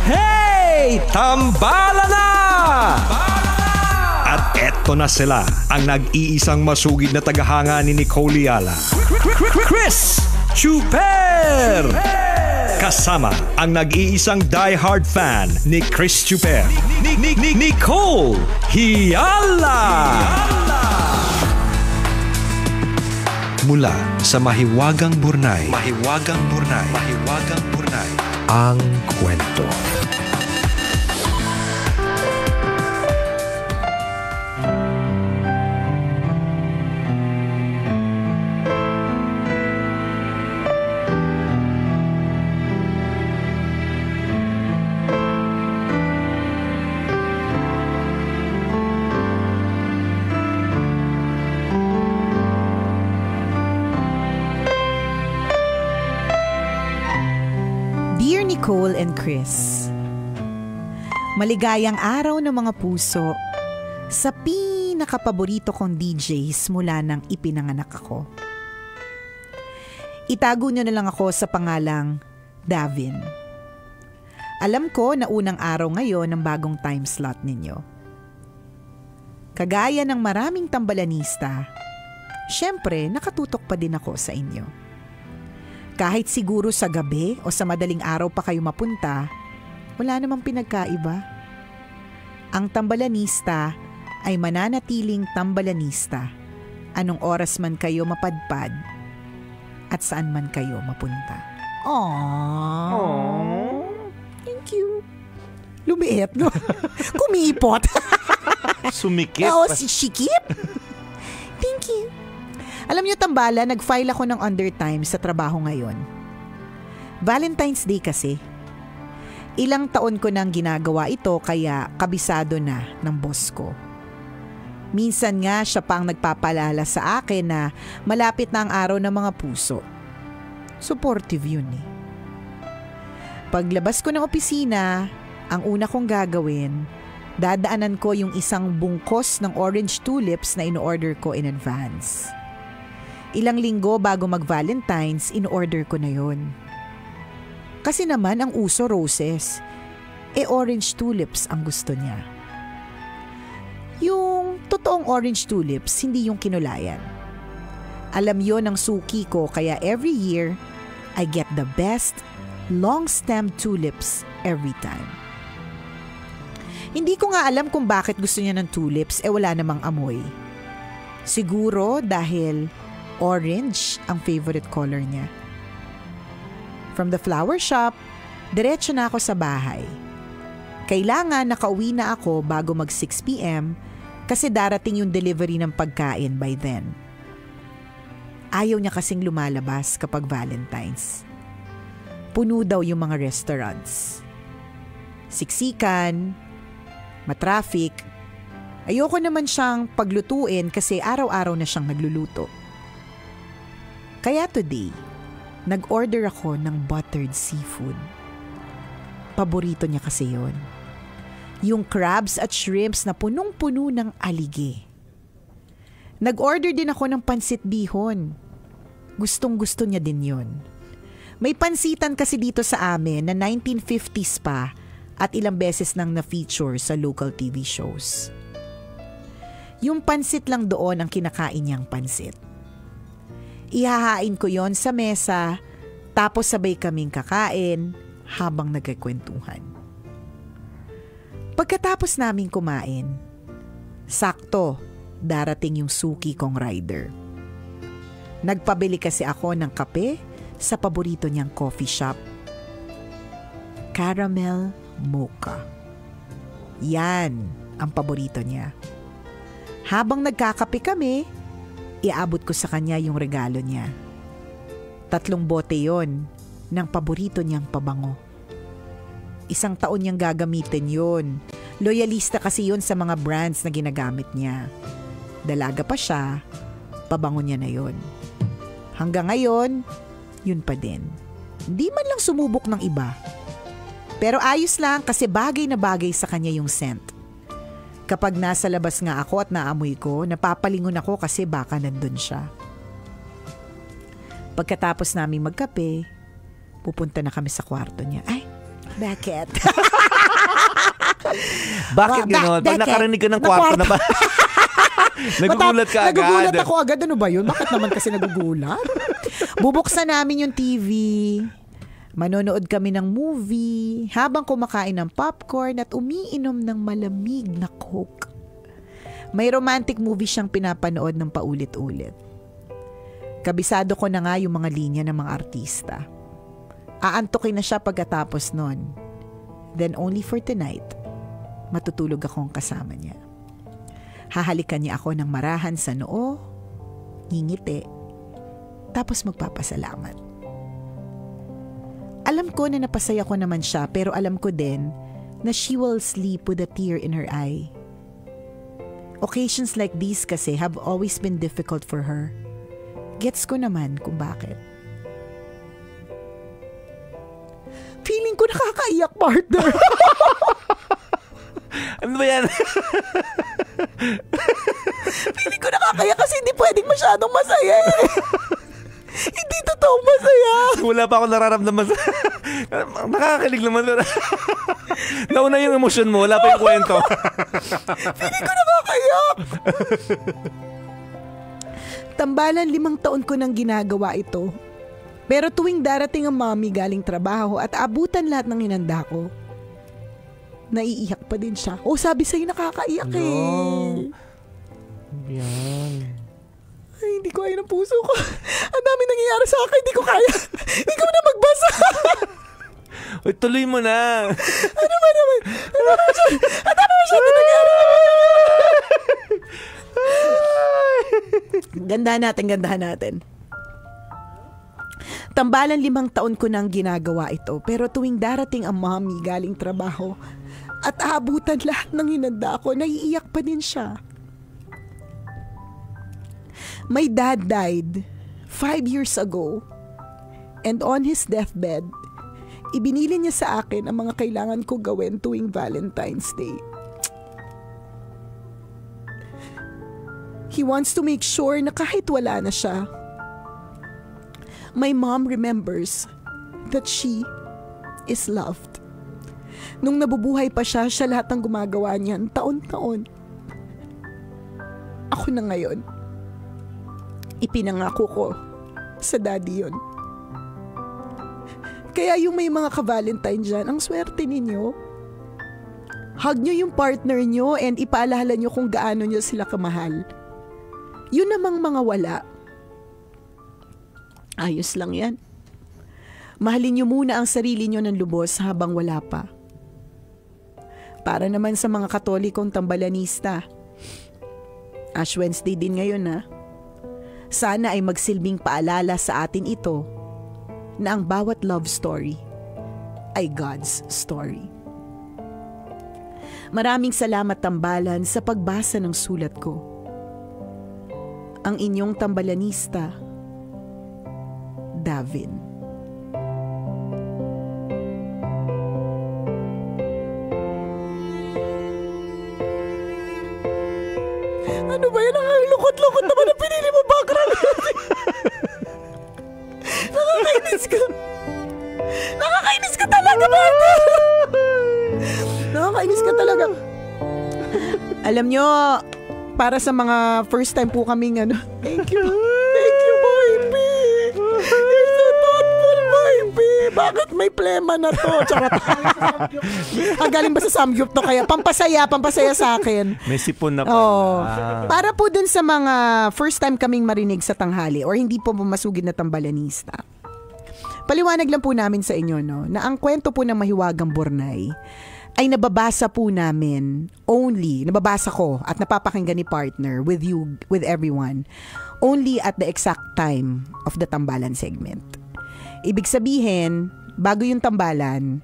Hey! Tambala na! At eto na sila, ang nag-iisang masugid na tagahanga ni Nicole Yala. Chris Chuper! Kasama ang nag-iisang die-hard fan ni Chris Chuper, Nicole Yala! Mula sa Mahiwagang Burnay, ang kwento. Nicole and Chris. Maligayang araw ng mga puso sa pinakapaborito kong DJs mula nang ipinanganak ako. Itago niyo na lang ako sa pangalang Davin. Alam ko na unang araw ngayon ng bagong time slot ninyo. Kagaya ng maraming tambalanista, syempre nakatutok pa din ako sa inyo. Kahit siguro sa gabi o sa madaling araw pa kayo mapunta, wala namang pinagkaiba. Ang tambalanista ay mananatiling tambalanista anong oras man kayo mapadpad at saan man kayo mapunta. Aww. Thank you. Lumiit, no? Kumipot. Sumikip. Oo, si Shikip. Thank you. Alam niyo, Tambala, nag-file ako ng undertime sa trabaho ngayon. Valentine's Day kasi. Ilang taon ko nang ginagawa ito kaya kabisado na ng boss ko. Minsan nga siya pang nagpapalala sa akin na malapit na ang araw ng mga puso. Supportive yun eh. Paglabas ko ng opisina, ang una kong gagawin, dadaanan ko yung isang bungkos ng orange tulips na in-order ko in advance. Ilang linggo bago mag-Valentine's, in-order ko na yon. Kasi naman ang uso roses, orange tulips ang gusto niya. Yung totoong orange tulips, hindi yung kinulayan. Alam yon ng suki ko kaya every year, I get the best long-stemmed tulips every time. Hindi ko nga alam kung bakit gusto niya ng tulips, wala namang amoy. Siguro dahil orange ang favorite color niya. From the flower shop, diretso na ako sa bahay. Kailangan nakauwi na ako bago mag 6 p.m. kasi darating yung delivery ng pagkain by then. Ayaw niya kasing lumalabas kapag Valentine's. Puno daw yung mga restaurants. Siksikan, matraffic. Ayoko naman siyang paglutuin kasi araw-araw na siyang nagluluto. Kaya today, nag-order ako ng buttered seafood. Paborito niya kasi yon. Yung crabs at shrimps na punong-puno ng alige. Nag-order din ako ng pansit bihon. Gustong-gusto niya din yon. May pansitan kasi dito sa amin na 1950s pa at ilang beses nang na-feature sa local TV shows. Yung pansit lang doon ang kinakain niyang pansit. Ihahain ko yon sa mesa, tapos sabay kaming kakain habang nagkikwentuhan. Pagkatapos naming kumain, sakto darating yung suki kong rider. Nagpabili kasi ako ng kape sa paborito niyang coffee shop. Caramel mocha. Yan ang paborito niya. Habang nagkakape kami, iabot ko sa kanya yung regalo niya. 3 bote yon ng paborito niyang pabango. 1 taon niyang gagamitin yon. Loyalista kasi yon sa mga brands na ginagamit niya. Dalaga pa siya, pabango niya na yon. Hanggang ngayon, yun pa din. Hindi man lang sumubok ng iba. Pero ayos lang kasi bagay na bagay sa kanya yung scent. Kapag nasa labas nga ako at naamoy ko, napapalingon ako kasi baka nandun siya. Pagkatapos namin magkape, pupunta na kami sa kwarto niya. Ay, Bakit? Bakit gano'n? Pag nakarinig ka ng kwarto na ba? Nagugulat ka agad. Nagugulat ako agad. Ano ba yun? Bakit naman kasi nagugulat? Bubuksan namin yung TV. Manonood kami ng movie habang kumakain ng popcorn at umiinom ng malamig na Coke. May romantic movie siyang pinapanood ng paulit-ulit. Kabisado ko na nga yung mga linya ng mga artista. Aantukin na siya pagkatapos nun. Then only for tonight, matutulog akong kasama niya. Hahalikan niya ako ng marahan sa noo, ngingiti, tapos magpapasalamat. Alam ko na napasaya ko naman siya, pero alam ko din na she will sleep with a tear in her eye. Occasions like these kasi have always been difficult for her. Gets ko naman kung bakit. Feeling ko nakakaiyak, partner. Ano ba yan? Feeling ko nakakaiyak kasi hindi pwedeng masyadong masaya eh. Hindi totoong masaya. Wala pa ako nararamdaman. Nakakakilig naman. Nauna yung emosyon mo, wala pa yung kwento. Feeling ko nakakaiyak. Tambalan 5 taon ko nang ginagawa ito. Pero tuwing darating ang mommy galing trabaho at abutan lahat ng hinanda ko, naiiyak pa din siya. Sabi sa'yo nakakaiyak eh. Yan. Ay, hindi ko kaya ng puso ko. Ang dami nangyayari sa akin, hindi ko kaya. Ikaw na magbasa. Uy, tuloy mo na. Ano ba naman? Ang dami masyado nangyayari. Gandahan natin. Tambalan 5 taon ko nang ginagawa ito, pero tuwing darating ang mommy galing trabaho at aabutan lahat ng hinanda ko, naiiyak pa din siya. My dad died 5 years ago, and on his deathbed, ibinili niya sa akin ang mga kailangan ko gawin tuwing Valentine's Day. He wants to make sure na kahit wala na siya, my mom remembers that she is loved. Nung nabubuhay pa siya lahat ng gumagawa niyan, taon-taon. Ako na ngayon. Ipinangako ko sa daddy yun. Kaya yung may mga ka-Valentine dyan, ang swerte ninyo. Hug nyo yung partner nyo and ipaalala nyo kung gaano nyo sila kamahal. Yun namang mga wala. Ayos lang yan. Mahalin nyo muna ang sarili nyo ng lubos habang wala pa. Para naman sa mga Katolikong tambalanista, Ash Wednesday din ngayon ha. Sana ay magsilbing paalala sa atin ito na ang bawat love story ay God's story. Maraming salamat tambalan sa pagbasa ng sulat ko. Ang inyong tambalanista, Davin. Ano ba yan? Lukot-lukot naman ang pinili mo background. Nakakainis ka. Nakakainis ka talaga, Marta. Nakakainis ka talaga. Alam nyo, para sa mga first time po kaming thank you. Thank you, baby. You're so thoughtful, baby. Bakit may plema na to? Charot. Galing ba sa Samgyup to? Kaya pampasaya sa akin. May sipon na pa. Para po dun sa mga first time kaming marinig sa tanghali or hindi po masugid na tambalanista. Paliwanag lang po namin sa inyo na ang kwento po ng Mahiwagang Bornay ay nababasa ko at napapakinggan ni partner with you, with everyone, only at the exact time of the tambalan segment. Ibig sabihin, bago yung tambalan,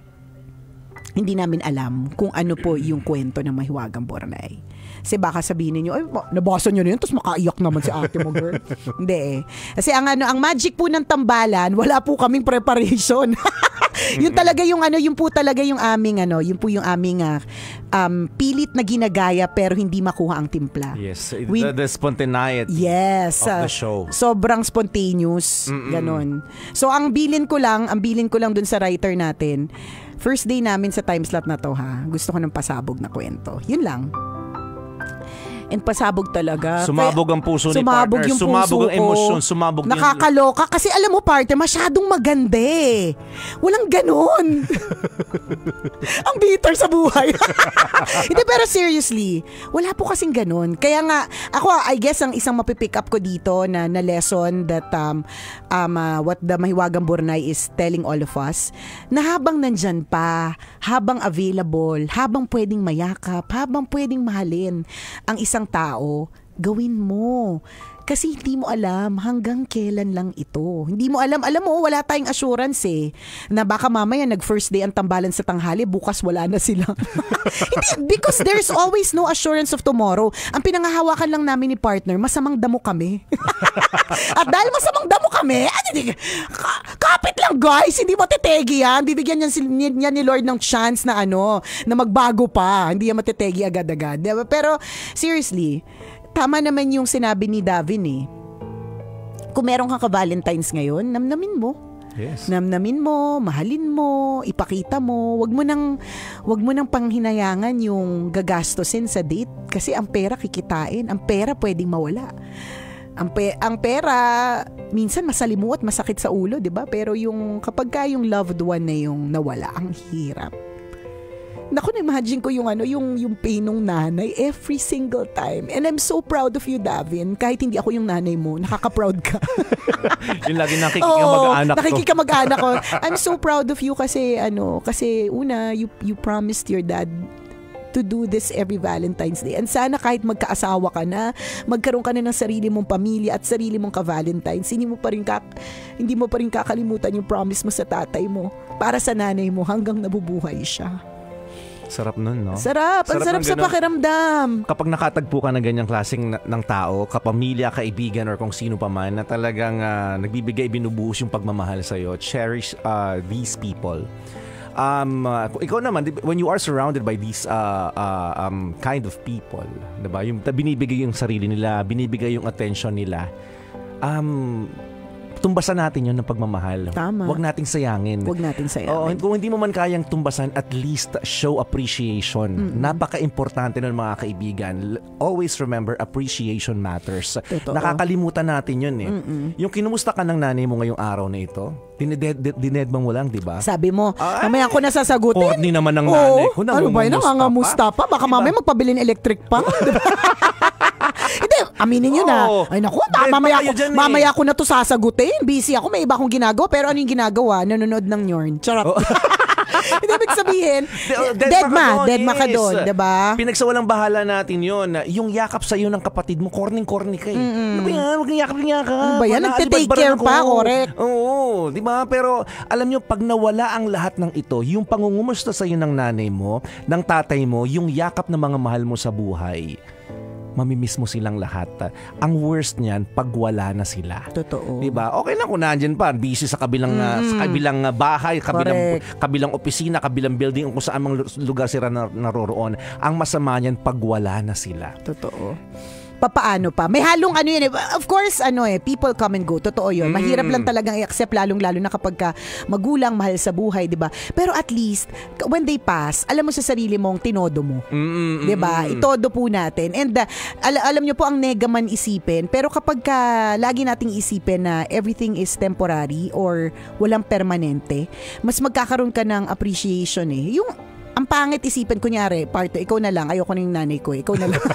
hindi namin alam kung ano po yung kwento ng Mahiwagang Bornay. Kasi baka sabihin niyo, ay, nabasa niyo na yun, tapos makaiyak naman si ate mo, girl. Hindi eh. Kasi ang magic po ng tambalan, wala po kaming preparation. Yun talaga yun po talaga yung aming yun po yung aming pilit na ginagaya pero hindi makuha ang timpla. Yes, the spontaneity yes, of the show. Sobrang spontaneous, ganon. So ang bilin ko lang dun sa writer natin, first day namin sa time slot na to gusto ko ng pasabog na kwento. Yun lang. And pasabog talaga. Sumabog ang puso ni sumabog partner. Yung sumabog puso ang emosyon. Sumabog yung... Nakakaloka. Kasi alam mo, partner, masyadong maganda eh. Walang ganon. Ang bitter sa buhay. Hindi, pero seriously, wala po kasing ganon. Kaya nga, ako, I guess, ang isang mapipick up ko dito na lesson that what the Mahiwagang Burnay is telling all of us, na habang nandyan pa, habang available, habang pwedeng mayakap, habang pwedeng mahalin ang isang tao, gawin mo. Kasi hindi mo alam hanggang kailan lang ito. Hindi mo alam mo, wala tayong assurance na baka mamaya nag-first day ang tambalan sa tanghali, bukas wala na sila. Hindi, because there's always no assurance of tomorrow. Ang pinangahawakan lang namin ni partner, masamang damo kami. At dahil masamang damo kami, kapit lang guys, hindi matitegi yan. Bibigyan niya ni Lord ng chance na na magbago pa. Hindi yan matitegi agad-agad. Pero seriously, tama naman yung sinabi ni Davin Kung meron kang ka-Valentine's ngayon, namnamin mo. Yes. Namnamin mo, mahalin mo, ipakita mo. Wag mo nang panghinayangan yung gagastusin sa date kasi ang pera kikitain, ang pera pwedeng mawala. Ang pera minsan masalimuot, masakit sa ulo, 'di ba? Pero yung kapag yung loved one na yung nawala, ang hirap. Naku, na-imagine ko yung pain ng nanay every single time. And I'm so proud of you, Davin. Kahit hindi ako yung nanay mo, nakaka-proud ka. Yung lagi nakikikamag-anak ko. Nakikikamag-anak ko. I'm so proud of you kasi una, you promised your dad to do this every Valentine's Day. And sana kahit magkaasawa ka na, magkaroon ka na ng sarili mong pamilya at sarili mong ka-Valentine's, hindi mo pa rin kakalimutan yung promise mo sa tatay mo para sa nanay mo hanggang nabubuhay siya. Sarap nun, no? Sarap. Ang sarap sa pakiramdam. Kapag nakatagpo ka ng ganyang klaseng ng tao, kapamilya, kaibigan, or kung sino pa man, na talagang nagbibigay, binubuhos yung pagmamahal sa'yo, cherish these people. Ikaw naman, when you are surrounded by these kind of people, diba? Yung binibigay yung sarili nila, binibigay yung attention nila, tumbasan natin yun ng pagmamahal. Tama. Huwag nating sayangin. Kung hindi mo man kayang tumbasan, at least show appreciation. Napaka-importante nun, mga kaibigan. Always remember, appreciation matters. Totoo. Nakakalimutan natin yun Yung kinumusta ka ng nanay mo ngayong araw na ito, dinedbang mo lang, di ba? Sabi mo, mamaya ko nasasagutin. Corny naman ng nanay ko. Ano ba yun? Nangangamusta pa? Baka mamaya magpabili ng electric pa. Hindi, aminin nyo na. Ay naku, mamaya ko na to sasagutin. Busy ako, may iba akong ginagawa. Pero ano yung ginagawa? Nanonood ng Yorn. Charot. Hindi, ibig sabihin, deadma ka doon, diba? Pinagsawalang bahala natin yun. Yung yakap sa'yo ng kapatid mo, corny ka Ano ba yan? Huwag yakap. Ano ba yan? Nagte-take care pa, correct. Oo, diba? Pero alam nyo, pag nawala ang lahat ng ito, yung pangungumusta sa'yo ng nanay mo, ng tatay mo, yung yakap ng mga mahal mo sa buhay, mamimiss mo silang lahat. Ang worst niyan, pag wala na sila. Totoo. Diba? Okay lang kung nandyan pa, busy sa kabilang bahay, kabilang opisina, kabilang building, kung saan mang lugar sila naroroon. Ang masama niyan, pag wala na sila. Totoo. Papaano pa? May halong of course, people come and go. Totoo yun. Mahirap lang talagang i-accept, lalong-lalo na kapag ka magulang, mahal sa buhay, di ba? Pero at least, when they pass, alam mo sa sarili mong tinodo mo. Di ba? Itodo po natin. And alam nyo po, ang nega man isipin, pero kapag ka lagi nating isipin na everything is temporary or walang permanente, mas magkakaroon ka ng appreciation ang pangit isipin, kunyari, partner, ikaw na lang, ayoko na yung nanay ko, ikaw na lang.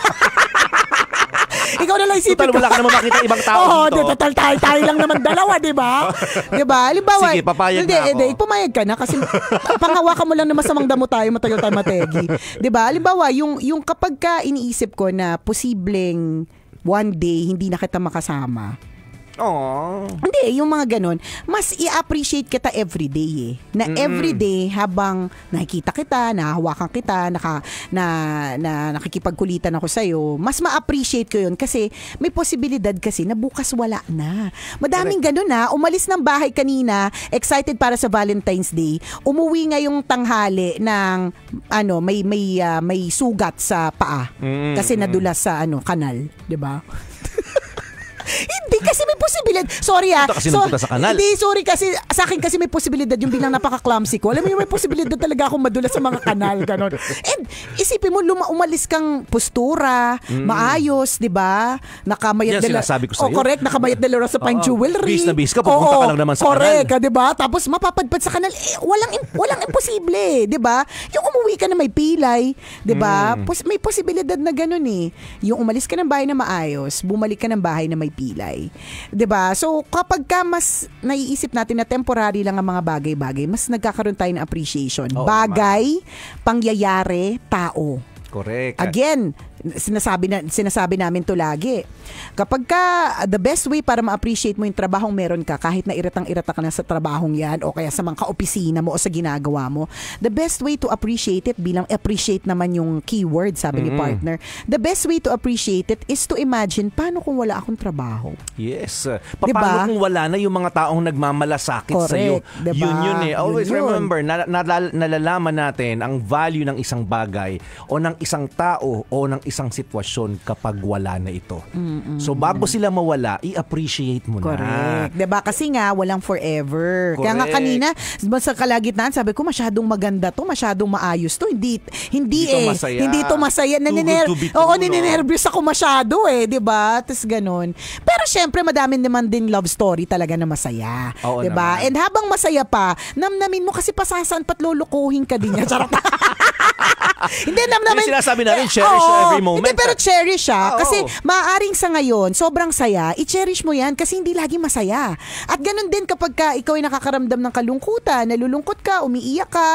Ikaw na lang isipin ko. Total, wala ka naman makita ibang tao dito. Total, tayo lang naman dalawa, di ba? Di ba? Halimbawa, sige, papayag na ako. Pumayag ka na kasi panghawakan mo lang na masamang damo tayo, matagal tayo mategi. Di ba? Halimbawa, yung kapag ka iniisip ko na posibleng one day hindi na kita makasama, Oh. Hindi, yung mga ganun, mas i-appreciate kita everyday eh. Na everyday habang nakikita kita, nahahawakan kita, nakikipagkulitan ako sa'yo, mas ma-appreciate ko yun kasi may posibilidad kasi na bukas wala na. Madaming ganun na, umalis ng bahay kanina, excited para sa Valentine's Day, umuwi ngayong tanghali ng may sugat sa paa kasi nadulas sa kanal, 'di ba? Hindi kasi may posibilidad. Sorry Punta kasi nagpunta sa kanal. Hindi, sorry kasi sa akin kasi may posibilidad yung bilang napaka-clumsy ko. Alam mo yung may posibilidad talaga akong madula sa mga kanal ganon. And isipin mo umalis kang postura, maayos, 'di ba? Nakamayat yan sinasabi ko sa iyo. correct, nakamayat dala sa fine jewelry. Bis na bis ka, pupunta ka lang naman sa correct, kanal. 'di ba? Tapos mapapadpad sa kanal, walang imposible, 'di ba? Yung umuwi ka na may pilay, 'di ba? May posibilidad na ganon eh. Yung umalis ka ng bahay na maayos, bumalik ka ng bahay na may pilay. 'Di ba? So kapag ka mas naiisip natin na temporary lang ang mga bagay-bagay, mas nagkakaroon tayo ng appreciation. Bagay, pangyayari, tao. Correct. Again, sinasabi namin to lagi. Kapag ka, the best way para ma-appreciate mo yung trabahong meron ka, kahit na iratang-irata ka na sa trabahong yan, o kaya sa mga kaopisina mo o sa ginagawa mo, the best way to appreciate it, bilang appreciate naman yung keyword, sabi ni partner, the best way to appreciate it is to imagine, paano kung wala akong trabaho? Yes. Paano Diba? kung wala na yung mga taong nagmamalasakit Correct, sa'yo? diba? Yun eh. Always Yun. remember, nalalaman natin ang value ng isang bagay o ng isang tao o ng isang sitwasyon kapag wala na ito. So bago sila mawala, i-appreciate mo na. Correct. Diba? Kasi nga, walang forever. Kaya nga Correct. kanina, sa kalagitnaan, sabi ko, masyadong maganda to, masyadong maayos to. Hindi to masaya. Hindi to masaya. Too good to be true, Oo, no? ninenervyos ako masyado eh, diba? Tapos ganun. Pero syempre, madami naman din love story talaga na masaya. Oo diba? naman. And habang masaya pa, namnamin mo kasi pasasan pat lulukuhin ka din niya. Charot. Hindi, namnamin. Yung sinasabi namin, cherish every moment. Hindi, pero cherish siya. Oo. Kasi maaaring sa ngayon, sobrang saya, i-cherish mo yan kasi hindi lagi masaya. At ganun din kapag ka ikaw ay nakakaramdam ng kalungkutan, nalulungkot ka, umiiyak ka,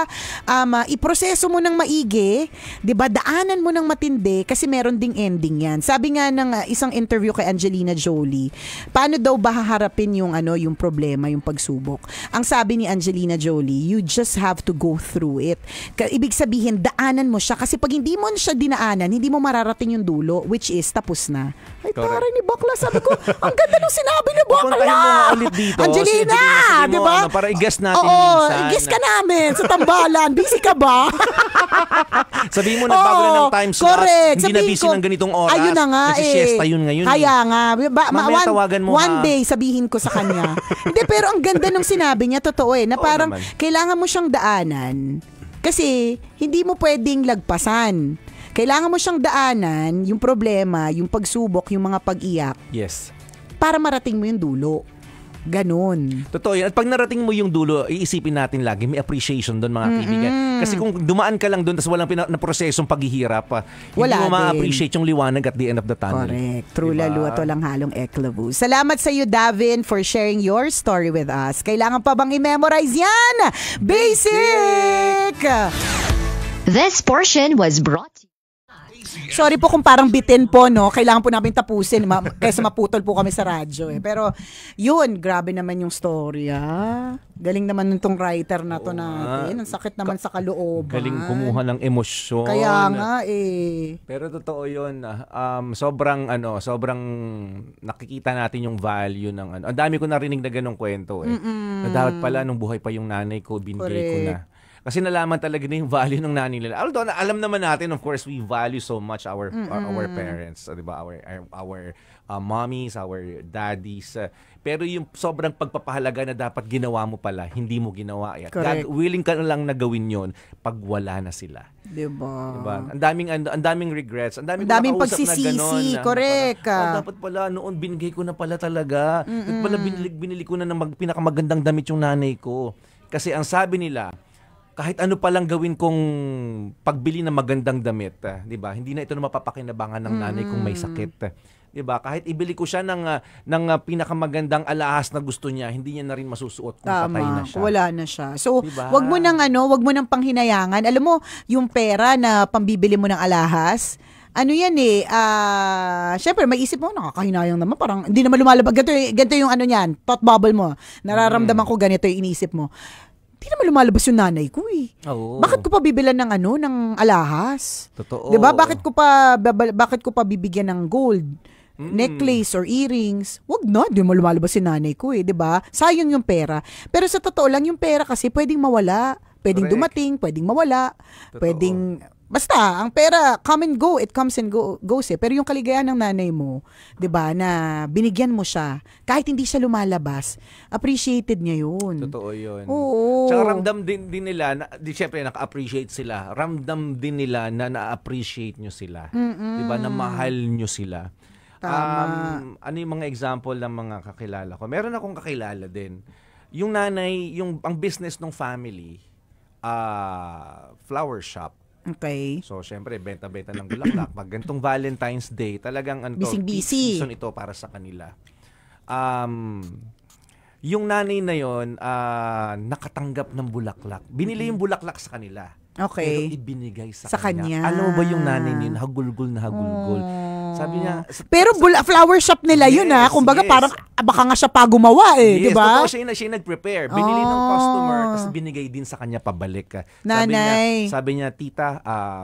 iproseso mo ng maigi, 'di ba? Daanan mo ng matindi kasi meron ding ending yan. Sabi nga ng isang interview kay Angelina Jolie, paano daw ba haharapin yung yung problema, yung pagsubok? Ang sabi ni Angelina Jolie, you just have to go through it. Ibig sabihin, daanan mo siya kasi pag hindi mo siya dinaanan, hindi mo mararating yung dulo, which is tapos na. Ay, Correct. taray ni bakla, sabi ko, ang ganda nung sinabi ni bakla. Pupuntahin mo nga ulit dito. Angelina, Si Angelina, di ba? para i-guess natin Oo, minsan. i-guess ka namin sa tambalan. Busy ka ba? Sabihin mo, nagbago na ng time slot. Correct. Hindi na Sabihin busy ko, ng ganitong oras. ayun na nga Nagsisyesta yun ngayon. Kaya nga. Mamaya tawagan mo, one ha? day, sabihin ko sa kanya. Hindi, pero ang ganda nung sinabi niya, totoo na Oo parang naman. kailangan mo siyang daanan. Kasi hindi mo pwedeng lagpasan. Kailangan mo siyang daanan, yung problema, yung pagsubok, yung mga pag-iyak, Yes. para marating mo yung dulo. Ganon. Totoo yan. At pag narating mo yung dulo, iisipin natin lagi, may appreciation doon mga kaibigan. Kasi kung dumaan ka lang doon tapos walang na prosesong paghihirap, hindi Wala mo din. ma-appreciate yung liwanag at the end of the tunnel. Correct. True Diba? lalo at walang halong eklabu. Salamat sa iyo, Davin, for sharing your story with us. Kailangan pa bang i-memorize yan? Basic! This portion was brought to you. Sorry po kung parang bitin po, no? Kailangan po namin tapusin kaysa maputol po kami sa radyo. Pero yun, grabe naman yung story, Galing naman nitong writer na to natin. Ang sakit naman sa kalooban. Galing kumuha ng emosyon. Kaya nga Pero totoo 'yun. Sobrang nakikita natin yung value ng Ang dami ko narinig na ganong kwento Na dapat pala nung buhay pa yung nanay ko, binigay ko na. Kasi nalaman talaga na yung value ng nanay nila. Although alam naman natin, of course, we value so much our parents, 'di ba? Our mommies, our daddies. Pero yung sobrang pagpapahalaga na dapat ginawa mo pala, hindi mo ginawa. God, willing ka na lang na gawin 'yon pag wala na sila. Diba? Ang daming regrets, ang daming pagsisisi, na gano'n, correct. Dapat pala noon binigay ko na pala talaga. Dapat pala binili ko na ng pinakamagandang damit yung nanay ko. Kasi ang sabi nila, kahit ano palang gawin kong pagbili ng magandang damit, 'di ba? Hindi na ito na mapapakinabangan ng nanay kung may sakit. 'Di ba? Kahit ibili ko siya ng pinakamagandang alahas na gusto niya, hindi niya na rin masusuot kung patay na siya. Wala na siya. So, diba? wag mo nang panghinayangan. Alam mo, yung pera na pambibili mo ng alahas, ano yan syempre may isip mo, nakakahinayang naman, parang hindi naman lumalabas, ganito yung ano niyan, thought bubble mo, nararamdaman ko ganito yung inisip mo. Hindi naman lumalabas yung nanay ko Oo. Bakit ko pa bibilan ng ng alahas? Totoo. 'Di ba? Bakit ko pa bibigyan ng gold? Necklace or earrings? Wag na, di mo lumalabas si nanay ko 'di ba? Sayang yung pera. Pero sa totoo lang, yung pera kasi pwedeng mawala, pwedeng Correct. dumating, pwedeng mawala, Totoo. pwedeng basta ang pera come and go, it comes and goes Pero yung kaligayahan ng nanay mo, 'di ba, na binigyan mo siya kahit hindi siya lumalabas, appreciated niya 'yun. Totoo 'yun. Oo. Tsaka ramdam din nila, syempre naka-appreciate sila. Ramdam din nila na na-appreciate nyo sila. 'Di ba? Na mahal nyo sila. Tama. Ano yung mga example ng mga kakilala ko? Meron akong kakilala din. Yung nanay, ang business ng family, flower shop. Okay. So, syempre, benta-benta ng bulaklak. Pag ganitong Valentine's Day, talagang Busy-busy. season ito para sa kanila. Yung nanay na yon, nakatanggap ng bulaklak. Binili yung bulaklak sa kanila. Okay. Pero ibinigay sa kanya. Alam mo ba yung nanay niya, hagulgul na hagulgul. Sabi niya, Pero flower shop nila yun Yes, Kumbaga yes. parang baka nga siya pa gumawa yes, di ba? totoo, siya yung nag-prepare. Binili ng customer, tapos binigay din sa kanya pabalik. Nanay. Sabi niya, tita,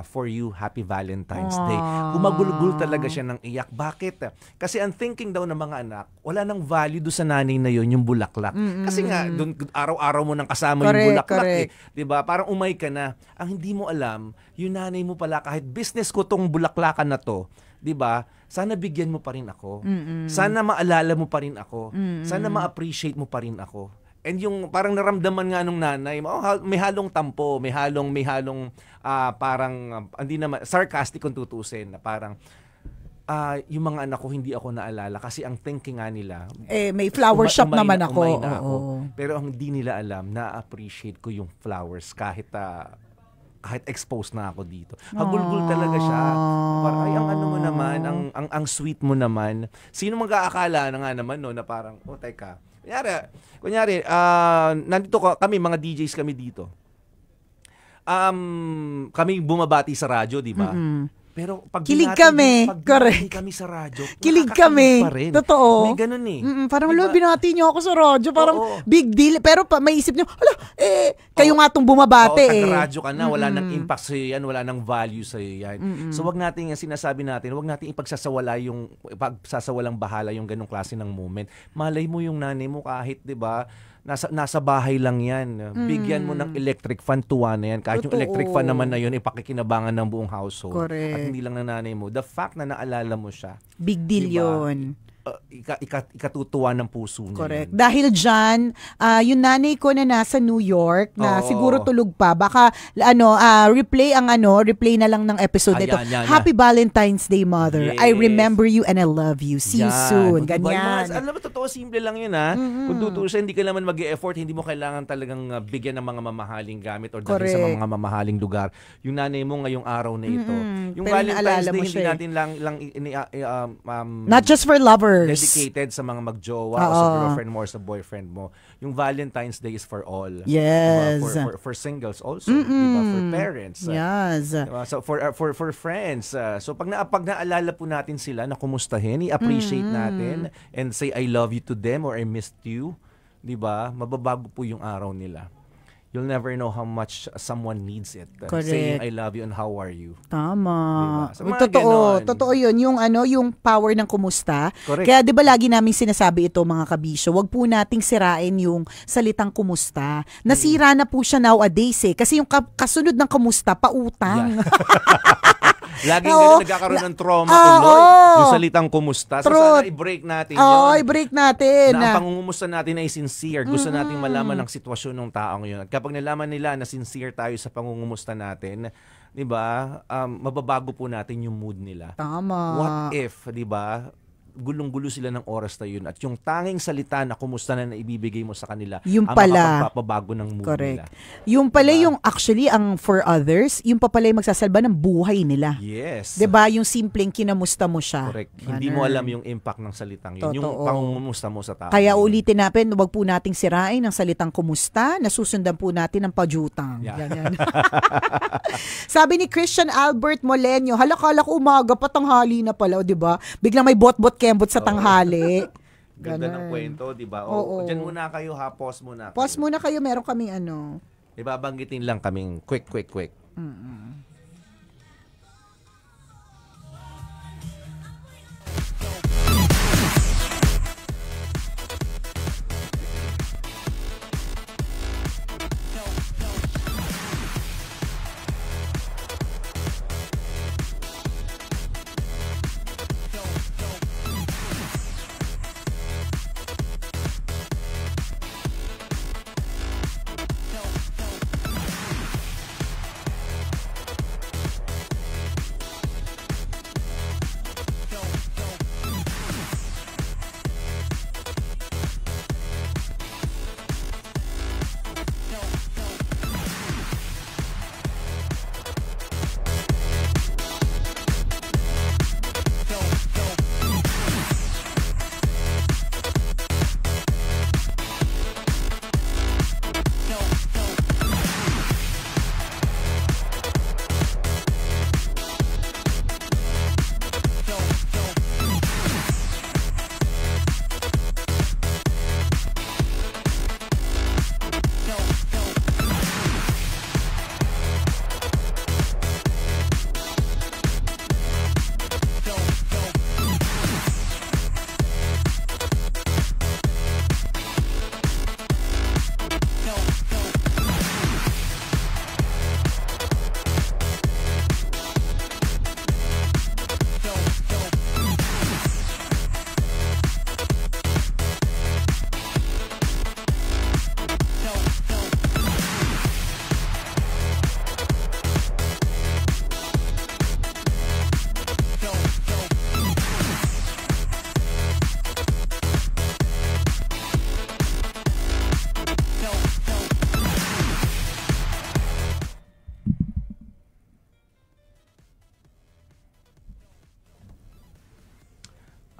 for you, happy Valentine's Day. Gumagulgul talaga siya ng iyak. Bakit? Kasi ang thinking daw ng mga anak, wala nang value doon sa nanay na yun, yung bulaklak. Kasi nga, doon araw-araw mo nang kasama yung bulaklak. Di ba? Parang umay ka na. Ang hindi mo alam, yung nanay mo pala, kahit business ko tong bulaklakan na to, 'di ba? Sana bigyan mo pa rin ako. Sana maalala mo pa rin ako. Sana ma-appreciate mo pa rin ako. And yung parang naramdaman nga nung nanay, may halong tampo, may halong parang hindi naman sarcastic kung tutusin, na parang yung mga anak ko hindi ako naalala kasi ang thinking nga nila may flower shop naman ako. umay na ako. Pero ang hindi nila alam, na-appreciate ko yung flowers kahit exposed na ako dito. Hagulgul talaga siya. Parang, ay, ang ano mo naman, ang sweet mo naman. Sino mag-aakala na nga naman, no, na parang, teka. Kunyari, nandito kami, mga DJs kami dito. Kami bumabati sa radyo, di ba? Pero pag kilig kami. Correct. kami sa radyo, kilig kami. pa rin. Totoo. May ganun Parang diba? binati niyo ako sa radyo. Parang Oo. big deal. Pero may isip niyo, kayo nga itong bumabate taga-radyo ka na, wala nang impact sa'yo yan, wala nang value sa'yo yan. So wag natin yung sinasabi natin, wag natin ipagsasawalang bahala yung ganong klase ng moment. Malay mo yung nanay mo kahit, di ba, nasa bahay lang yan. Bigyan mo ng electric fan, tuwa na yan. Kahit yung Totoo. electric fan naman na yun, ipakikinabangan ng buong household. Correct. At hindi lang ng nanay mo. The fact na naalala mo siya, big deal diba? yun. Ikatutuwa ng puso niya. Correct. Yun. Dahil dyan, yung nanay ko na nasa New York, na Oo. siguro tulog pa, baka replay na lang ng episode nito. Yan. Happy Valentine's Day, Mother. Yes. I remember you and I love you. See you Yan. soon. Diba, Ganyan. alam mo, totoo, simple lang yun, ha? Kung tutusin, hindi ka naman mag-e-effort, hindi mo kailangan talagang bigyan ng mga mamahaling gamit or dahil sa Correct. mga mamahaling lugar. Yung nanay mo ngayong araw na ito. Yung Pero Valentine's naalala Day, mo hindi siya natin lang Not just for lovers. dedicated sa mga magjowa o sa girlfriend mo or sa boyfriend mo. Yung Valentine's Day is for all. Yes. Diba? For singles also. Diba? For parents. Yes. Diba? So for friends. So pag naalala po natin sila na kumustahin, i-appreciate natin and say I love you to them or I missed you, 'di ba? Mababago po yung araw nila. You'll never know how much someone needs it. Correct. Saying I love you and how are you. Tama. Diba? So, mga Totoo. ganon. Totoo yun. Yung power ng kumusta. Correct. Kaya di ba lagi namin sinasabi ito, mga kabisyo, wag po nating sirain yung salitang kumusta. Nasira na po siya nowadays Kasi yung kasunod ng kumusta, pautang. Laging Oo. nagkakaroon ng trauma Oo. tuloy. Yung salitang kumusta. So Truth. sana i-break natin Oo, yun. i-break natin. Na ang pangungumusta natin ay sincere. Gusto nating malaman ang sitwasyon ng taong yun. At kapag nalaman nila na sincere tayo sa pangungumusta natin, 'di ba? Mababago po natin yung mood nila. Tama. What if, 'di ba? gulong-gulo sila ng oras na yun at yung tanging salita na kumusta na ibibigay mo sa kanila Yung ang pala. makapagpapabago ng mood Correct. nila. Yung pala Diba? yung actually ang for others, yung pa pala yung magsasalba ng buhay nila. Yes. 'Di ba? Yung simpleng kinamusta mo siya. Correct. Hindi mo alam yung impact ng salitang yun. Yung Totoo. pangungumusta mo sa tao. Kaya ulitin natin, wag po nating sirain ang salitang kumusta, nasusundan po natin ng pajutang. Yeah. Ganyan. Sabi ni Christian Albert Molenyo, halakala ko umaga pa tanghali na pala, 'di ba? Biglang may bot-bot kembot sa tanghali. Ganda ng Ganun. kwento, di ba? Oo. Diyan muna kayo ha, pause muna. Pause kayo. muna kayo, meron kaming ano. Ibabanggitin lang kaming quick.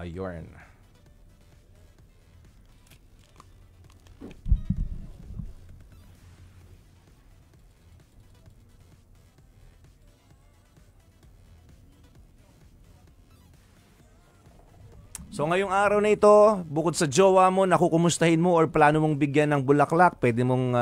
Ayun. So ngayong araw na ito, bukod sa jowa mo, nakukumustahin mo or plano mong bigyan ng bulaklak, pwede mong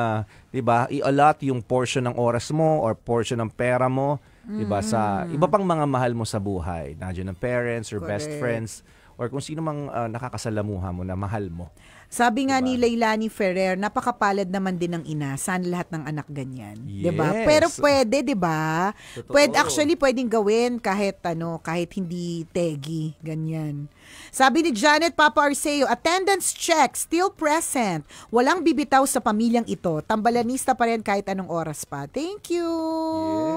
'di ba, i-allot yung portion ng oras mo or portion ng pera mo, 'di ba, sa iba pang mga mahal mo sa buhay. Nandiyan ng parents or best Correct. friends or kung sino mang nakakasalamuha mo na mahal mo. Sabi nga Diba? ni Leilani Ferrer, napakapalad naman din ng ina. Sana lahat ng anak ganyan. 'Di ba? Yes. Pero pwede, 'di ba? Totoo. Pwedeng gawin kahit kahit hindi tegi, ganyan. Sabi ni Janet Papa Arceo, attendance check, still present. Walang bibitaw sa pamilyang ito. Tambalanista pa rin kahit anong oras pa. Thank you.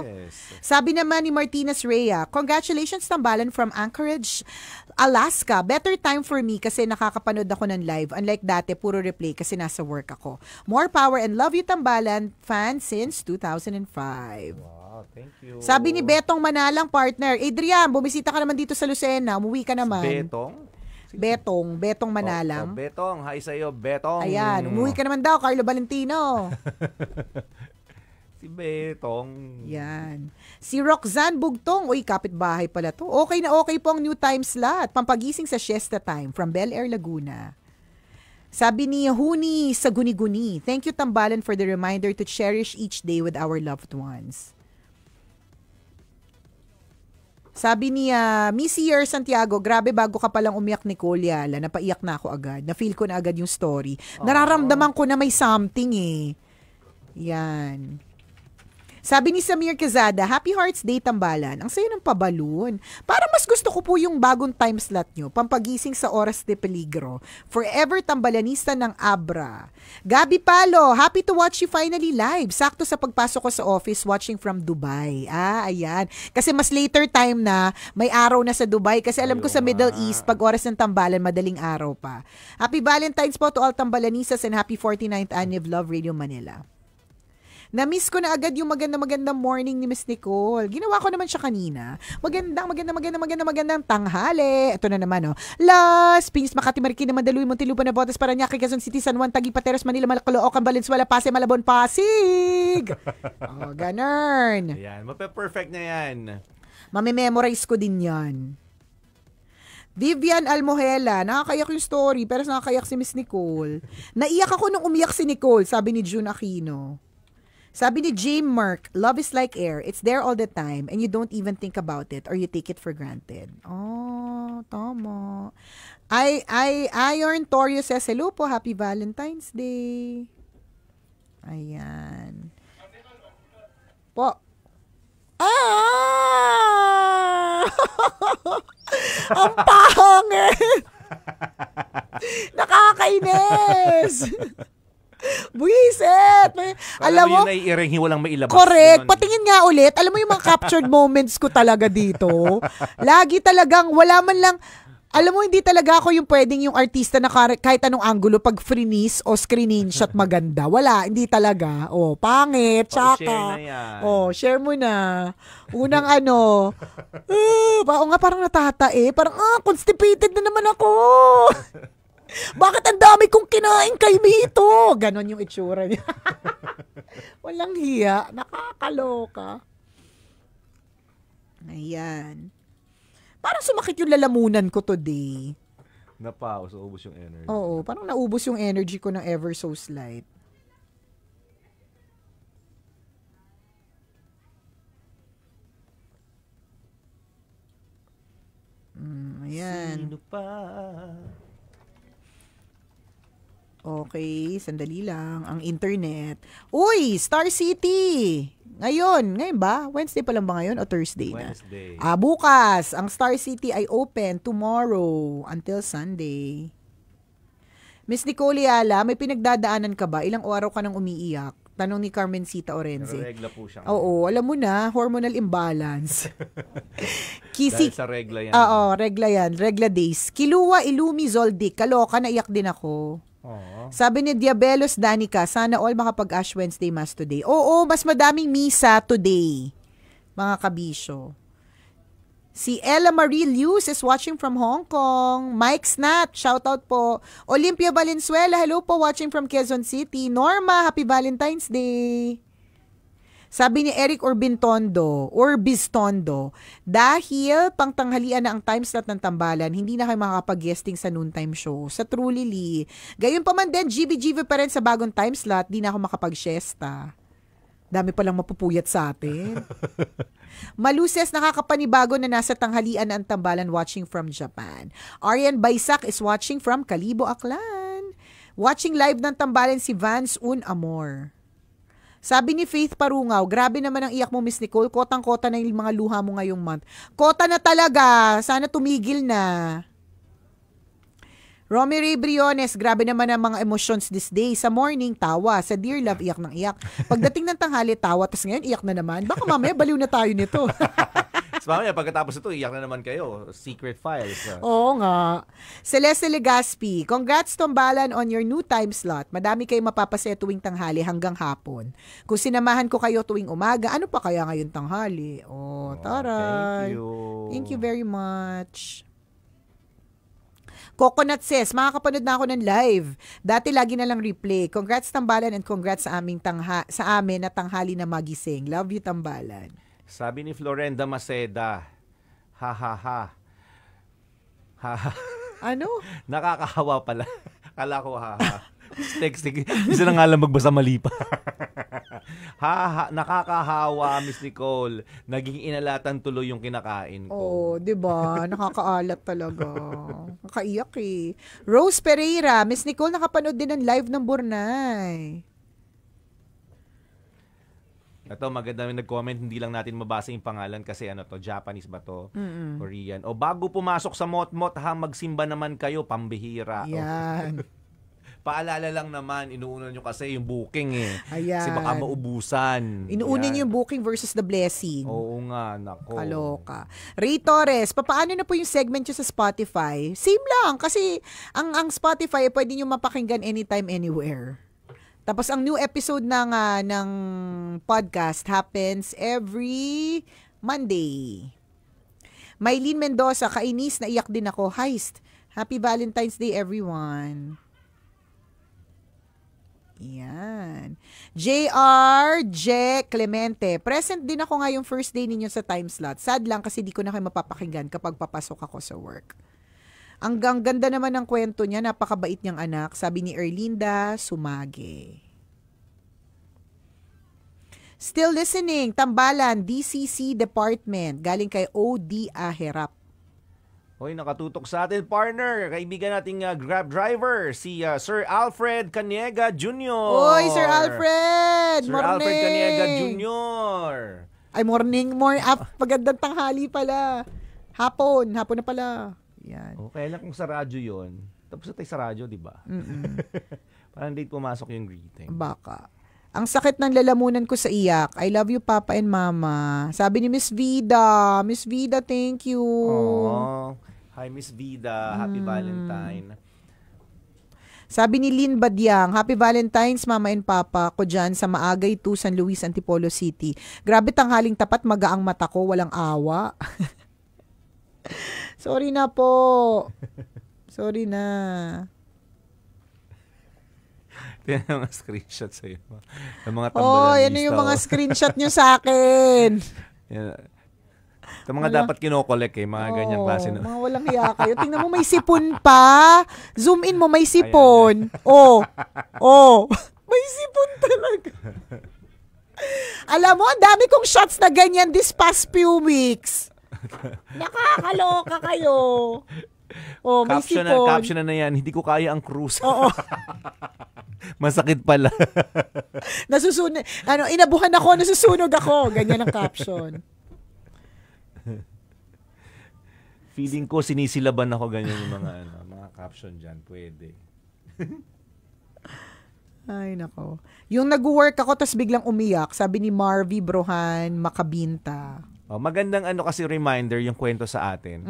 Yes. Sabi naman ni Martinez Rhea, congratulations Tambalan from Anchorage, Alaska. Better time for me kasi nakakapanood ako ng live. Unlike dati, puro replay kasi nasa work ako. More power and love you Tambalan, fan since 2005. Wow, thank you. Sabi ni Betong Manalang, partner, Adrian, bumisita ka naman dito sa Lucena. Umuwi ka naman. Betong Manalang. Oh, Betong, hi sa iyo, Betong. Ayan, umuwi ka naman daw, Carlo Valentino. Si Betong. Yan. Si Roxanne Bugtong, uy, kapitbahay pala to. Okay na okay po ang new time slot. Pampagising sa siesta time from Bel Air, Laguna. Sabi ni Huni sa Guni-Guni, thank you Tambalan for the reminder to cherish each day with our loved ones. Sabi ni Missy Yer Santiago, grabe bago ka palang umiyak ni Yala, napaiyak na ako agad. Na-feel ko na agad yung story. Nararamdaman ko na may something eh. Yan. Sabi ni Samir Quezada, Happy Hearts Day, Tambalan. Ang sayo ng pabalun. Parang mas gusto ko po yung bagong time slot nyo. Pampagising sa oras de peligro. Forever Tambalanista ng Abra. Gabi Palo, happy to watch you finally live. Sakto sa pagpasok ko sa office, watching from Dubai. Ayan. Kasi mas later time na, may araw na sa Dubai. Kasi alam ko sa Middle East, pag oras ng tambalan, madaling araw pa. Happy Valentine's po to all Tambalanistas and happy 49th Anniversary of Love Radio Manila. Na-miss ko na agad yung magandang morning ni Miss Nicole. Ginawa ko naman siya kanina. Magandang tanghali. Ito na naman, Las Piñas, Makati, Marikina, Mandaluyong, Muntinlupa, Navotas, Parañaque, Quezon City, San Juan, Taguig, Pateros, Manila, Caloocan, Valenzuela, Pasay, Malabon, Pasig. Ganun. Ayan, mape-perfect na yan. Mame-memorize ko din yan. Vivian Almohela, nakakayak yung story, pero nakakayak si Miss Nicole. Naiyak ako nung umiyak si Nicole, sabi ni June Aquino. Sabi ni Jane Merck, love is like air. It's there all the time and you don't even think about it or you take it for granted. Oh, tama. Iron Torio says, hello po, happy Valentine's Day. Ayan. Po. Ang pangit! Nakakainis! Buisit! Alam mo, yung naiiring, walang mailabas. Correct. Patingin nga ulit. Alam mo yung mga captured moments ko talaga dito. Lagi talagang wala man lang. Alam mo, hindi talaga ako yung pwedeng yung artista na kahit anong angulo pag freeze o screenshot maganda. Wala, hindi talaga. Pangit, tsaka. Share na yan. Share mo na. Unang parang natatae. Parang, constipated na naman ako. Bakit ang dami kong kinain kay Mito? Ganon yung itsura niya. Walang hiya. Nakakaloka. Ayan. Parang sumakit yung lalamunan ko today. Napaos, ubos yung energy. Oo, parang naubos yung energy ko ng ever so slight. Ayan. Sino pa? Okay, sandali lang. Ang internet. Uy, Star City! Ngayon ba? Wednesday pa lang ba ngayon o Thursday na? Wednesday. Bukas. Ang Star City ay open tomorrow until Sunday. Miss Nicole Yala, may pinagdadaanan ka ba? Ilang araw ka nang umiiyak? Tanong ni Carmencita Orense. Regla po siya. Oo, alam mo na, hormonal imbalance. Dahil sa regla yan. Oo, regla yan. Regla days. Kiluwa, Ilumi, Zoldik. Kaloka, naiyak din ako. Sabi ni Diabelos Danica, sana all makapag-Ash Wednesday Mass today. Oo, mas madaming misa today, mga kabisyo. Si Ella Marie Lius is watching from Hong Kong. Mike Snat, shoutout po. Olympia Valenzuela, hello po, watching from Quezon City. Norma, happy Valentine's Day. Sabi ni Eric Urbintondo, dahil pangtanghalian na ang time slot ng tambalan, hindi na kayo makakapag-guesting sa noontime show. Sa True Lily. Gayon pa man din, GB pa rin sa bagong time slot, di na ako makapag-siesta. Dami palang mapupuyat sa atin. Maluses, nakakapanibago na nasa tanghalian na ang tambalan watching from Japan. Arian Baisak is watching from Kalibo, Aklan. Watching live ng tambalan si Vance Un Amor. Sabi ni Faith Parungaw, grabe naman ang iyak mo, Miss Nicole. Kotang-kota na yung mga luha mo ngayong month. Kota na talaga. Sana tumigil na. Romy Ray Briones, grabe naman ang mga emotions this day. Sa morning, tawa. Sa Dear Love, iyak ng iyak. Pagdating ng tanghali, tawa. Tapos ngayon, iyak na naman. Baka mamaya, baliw na tayo nito. So, mamaya, pagkatapos ito, iyak na naman kayo. Secret files. Oo nga. Celeste Legaspi, congrats Tombalan on your new time slot. Madami kayong mapapasaya tuwing tanghali hanggang hapon. Kung sinamahan ko kayo tuwing umaga, ano pa kaya ngayon tanghali? Taray. Thank you. Thank you very much. Coconut says, makakapanood na ako ng live. Dati lagi na lang replay. Congrats Tambalan and congrats sa amin na tanghali na magising. Love you Tambalan. Sabi ni Florenda Maceda, ha ha ha. Ha ha. Ano? Nakakahawa pala. Kala ko ha ha. Texting. Isa na nga lang magbasa mali pa. Ha ha. Nakakahawa, Miss Nicole. Naging inalatan tuloy yung kinakain ko. Di ba? Nakakaalat talaga. Nakaiyak eh. Rose Pereira, Miss Nicole nakapanood din ng live ng Burnay. Ito, maganda yung nag-comment, hindi lang natin mabasa yung pangalan kasi Japanese ba to? Korean. O bago pumasok sa mot-mot magsimba naman kayo, pambihira. Yan. Paalala lang naman, inuuna nyo kasi yung booking Ayan. Kasi baka maubusan. Inuuna Yan. niyo yung booking versus the blessing. Oo nga, nako. Kaloka. Ray Torres, papaano na po yung segment nyo sa Spotify? Same lang, kasi ang Spotify, pwede nyo mapakinggan anytime, anywhere. Tapos ang new episode ng podcast happens every Monday. Maylene Mendoza, kainis, naiyak din ako. Heist. Happy Valentine's Day, everyone. Yan. J. Clemente, present din ako ngayong first day ninyo sa time slot. Sad lang kasi di ko na kayo mapapakinggan kapag papasok ako sa work. Ang ganda naman ng kwento niya, napakabait niyang anak, sabi ni Erlinda Sumage. Still listening, Tambalan, DCC Department, galing kay O.D. Aherap. Hoy, nakatutok sa atin, partner, kaibigan nating Grab driver, si Sir Alfred Caniega Jr. Oy, Sir Alfred! Sir Morning! Alfred Caniega Jr. Ay, morning. Pagandang tanghali pala. Hapon na pala. Yan. Okay lang kung sa radyo yun. Tapos na tayo sa radyo, di ba? Parang hindi pumasok yung greeting. Baka. Ang sakit ng lalamunan ko sa iyak. I love you, Papa and Mama. Sabi ni Miss Vida. Miss Vida, thank you. Oh, hi, Miss Vida. Happy Valentine. Sabi ni Lynn Badyang, Happy Valentine's, Mama and Papa ko dyan sa Maagay 2, San Luis, Antipolo City. Grabe tanghaling tapat, magaang mata ko, walang awa. Sorry na po. Sorry na. Yan ang mga screenshot sa'yo. Yung mga tambalan. Yan yung mga screenshot nyo sa akin. Ito mga dapat kinokolek mga ganyang klase. No? Mga walang hiya kayo. Tingnan mo, may sipon pa. Zoom in mo, may sipon. May sipon talaga. Alam mo, ang dami kong shots na ganyan this past few weeks. Nakakaloka kayo. May sipon. Caption na yan, hindi ko kaya ang cruise. Oo. Masakit pala. Nasusunog. Inabuhan ako, nasusunog ako. Ganyan ang caption. Feeling ko sinisilaban ako ganyan yung mga caption diyan, pwede. Ay nako. Yung nag-work ako tas biglang umiyak, sabi ni Marvy Brohan Makabinta. Magandang kasi reminder yung kwento sa atin.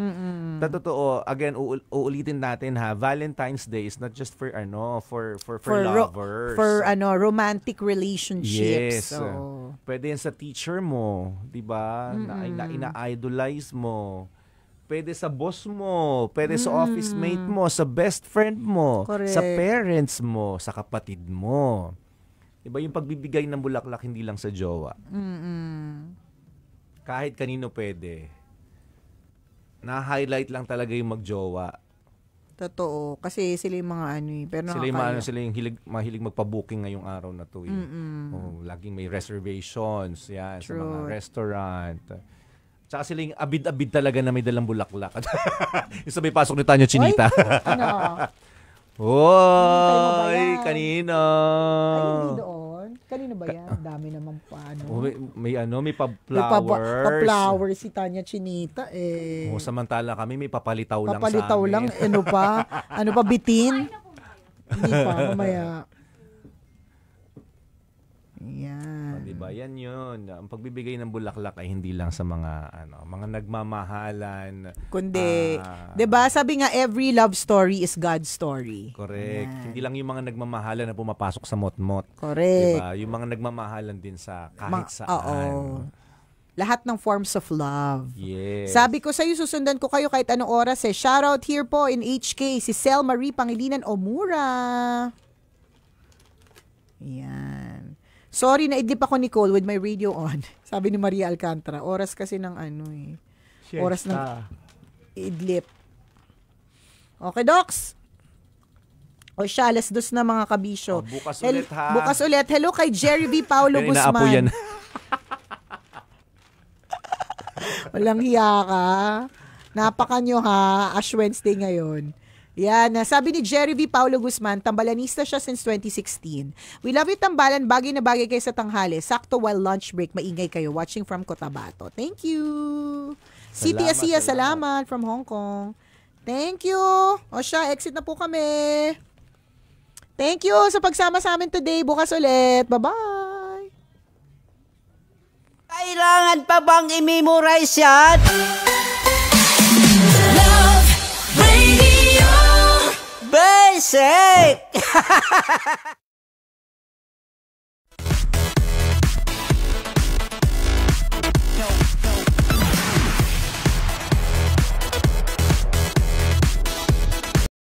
Totoo, again, uulitin natin Valentine's Day is not just for lovers. For romantic relationships. Yes. Pwede yan sa teacher mo, 'di ba? Na ina-idolize mo. Pwede sa boss mo, pwede sa office mate mo, sa best friend mo, correct, sa parents mo, sa kapatid mo. 'Di ba yung pagbibigay ng bulaklak hindi lang sa jowa. Kahit kanino pwede. Na-highlight lang talaga yung magjowa. Totoo. Kasi sila yung mga pero sila yung mahilig magpa-booking ngayong araw na to. Laging may reservations yan. True. Sa mga restaurant. Tsaka sila yung abid-abid talaga na may dalang bulaklak. Yung sabay pasok ni Tanya Chinita. Oy, kanina. Ay, hindi doon. Kanina ba yan? Dami naman paano. May pa-flowers. Pa-flowers si Tanya Chinita samantala kami may papalitaw lang sa amin. Papalitaw lang. Ano pa, bitin? Hindi pa, mamaya. Yan. Diba? Yan yun. Ang pagbibigay ng bulaklak ay hindi lang sa mga nagmamahalan. Kundi, diba? Sabi nga, every love story is God's story. Correct. Yan. Hindi lang yung mga nagmamahalan na pumapasok sa mot-mot. Correct. Diba? Yung mga nagmamahalan din sa kahit saan. Oo. Lahat ng forms of love. Yes. Sabi ko sa'yo, susundan ko kayo kahit anong oras Shoutout here po in HK, si Sel Marie Pangilinan Omura. Yan. Sorry, naidlip ako, Nicole, with my radio on. Sabi ni Maria Alcantara. Oras kasi ng oras ng idlip. Okay, Docs. O siya, alas 2 na mga kabisyo. Bukas ulit ha. Bukas ulit. Hello kay Jerry V. Paulo Guzman. Yan. Walang hiya ka. Napaka nyo ha. Ash Wednesday ngayon. Yan, sabi ni Jerry V. Paulo Guzman, tambalanista siya since 2016. We love you, tambalan. Bagay na bagay kayo sa tanghali. Sakto while lunch break, maingay kayo. Watching from Cotabato. Thank you. CP Asia, salamat from Hong Kong. Thank you. O siya, exit na po kami. Thank you sa pagsama sa amin today. Bukas ulit. Bye-bye. Kailangan pa bang i-memorize yan? Basic!